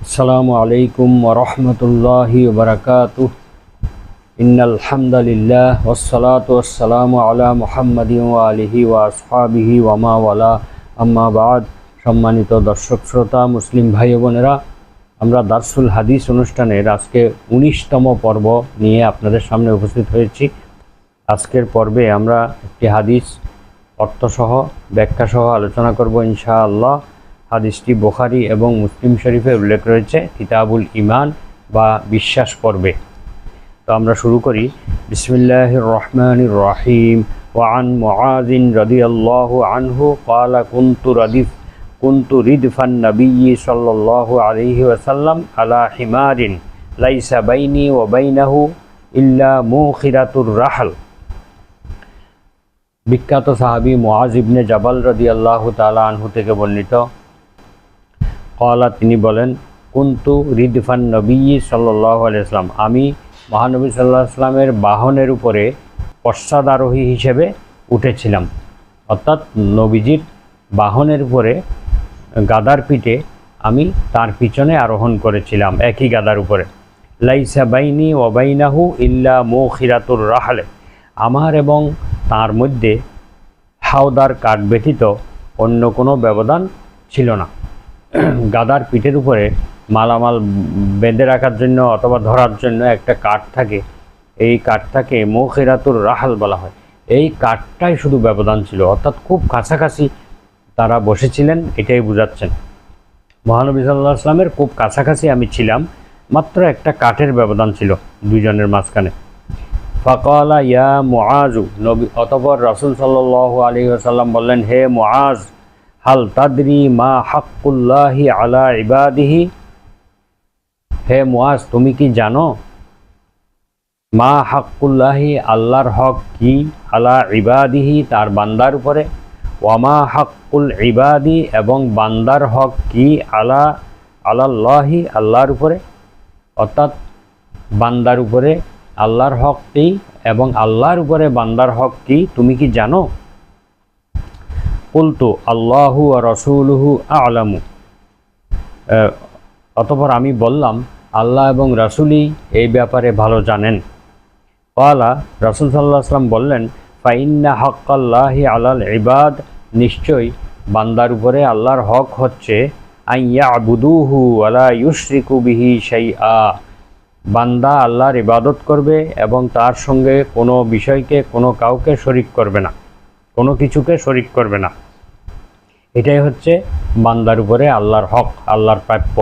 আসসালামু আলাইকুম ওয়া রাহমাতুল্লাহি ওয়া বারাকাতুহু। ইন্নাল হামদালিল্লাহ ওয়াসসালাতু ওয়াসসালামু আলা মুহাম্মাদিন ওয়া আলিহি ওয়া আসহাবিহি ওয়া মা ওয়ালা, আম্মা বাদ। সম্মানিত দর্শক শ্রোতা, মুসলিম ভাই বোনেরা, আমরা দারসুল হাদিস অনুষ্ঠানের আজকে 19তম পর্ব নিয়ে আপনাদের সামনে উপস্থিত হয়েছি। আজকের পর্বে আমরা একটি হাদিস অর্থসহ ব্যাখ্যাসহ আলোচনা করব ইনশাআল্লাহ। হাদিসটি বুখারী এবং মুসলিম শরীফে উল্লেখ রয়েছে কিতাবুল ঈমান বা বিশ্বাস পর্বে। তো আমরা শুরু করি। বিসমিল্লাহির রহমানির রহিম। ওয়া আন মুআয রাদিয়াল্লাহু আনহু ক্বালা কুনতু রিদফান নবিয়্যি সাল্লাল্লাহু আলাইহি ওয়াসাল্লাম আলা হিমারিন লাইসা বাইনি ওয়া বাইনাহু ইল্লা মুখিরাতুর রাহল। বিখ্যাত সাহাবী মুআয ইবনে জাবাল রাদিয়াল্লাহু তাআলা আনহু থেকে বর্ণিত, ক্বালা, তিনি বলেন, কুনতু রিদফান নবিয়্যি সাল্লাল্লাহু আলাইহি ওয়াসাল্লাম, আমি মহানবী সাল্লাল্লাহু আলাইহি ওয়াসাল্লামের বাহনের উপরে পশ্চাদারোহী হিসেবে উঠেছিলাম। অর্থাৎ নবীজির বাহনের উপরে গাদার পিঠে আমি তার পিছনে আরোহণ করেছিলাম, একই গাদার উপরে। লাইসা বাইনি ওয়া বাইনাহু ইল্লা মুখিরাতুর রাহলে, আমার এবং তার মধ্যে হাওদার কাঠ ব্যতীত অন্য কোনো ব্যবধান ছিল না। গাদার পিঠের উপরে মালামাল বেঁধে রাখার জন্য অথবা ধরার জন্য একটা কাঠ থাকে, এই কাঠটাকে মুখিরাতুর রাহাল বলা হয়। এই কাঠটাই শুধু ব্যবধান ছিল, অর্থাৎ খুব কাছাকাছি তারা বসেছিলেন, এটাই বোঝাচ্ছেন। মহানবী সাল্লাল্লাহু আলাইহি ওয়াসাল্লামের খুব কাছাকাছি আমি ছিলাম, মাত্র একটা কাঠের ব্যবধান ছিল দুইজনের মাঝখানে। ফাকালা ইয়া মুআযু, নবী অতঃপর রাসূল সাল্লাল্লাহু আলাইহি ওয়াসাল্লাম বললেন, হে মুআয, হাল তাদরি মা হাক্কুল্লাহি আলা ইবাদিহি, হে মুআয, তুমি কি জানো মা হাক্কুল্লাহি, আল্লাহর হক কি, আলা ইবাদিহি, তার বান্দার উপরে, ওয়ামা হাক্কুল ইবাদি, এবং বান্দার হক কি, আলাল্লাহি, আল্লাহর উপরে। অর্থাৎ বান্দার উপরে আল্লাহর হক কি এবং আল্লাহর উপরে বান্দার হক কি, তুমি কি জানো? কুলতু আল্লাহু ওয়া রাসূলুহু আ'লামু, অতঃপর আমি বললাম, আল্লাহ এবং রাসূলই এই ব্যাপারে ভালো জানেন। ক্বালা, রাসূল সাল্লাল্লাহু আলাইহি ওয়াসাল্লাম বললেন, ফাইন্না হাক্কাল্লাহি আলাল ইবাদ, নিশ্চয়ই বান্দার উপরে আল্লাহর হক হচ্ছে আইয়াবুদুহু ওয়া লা ইউশরিকু বিহি শাইআ, বান্দা আল্লাহর ইবাদত করবে এবং তার সঙ্গে কোনো বিষয়কে, কোনো কাউকে শরিক করবে না, কোনো কিছুকে শরিক করবে না। এটাই হচ্ছে বান্দার উপরে আল্লাহর হক, আল্লাহর প্রাপ্য।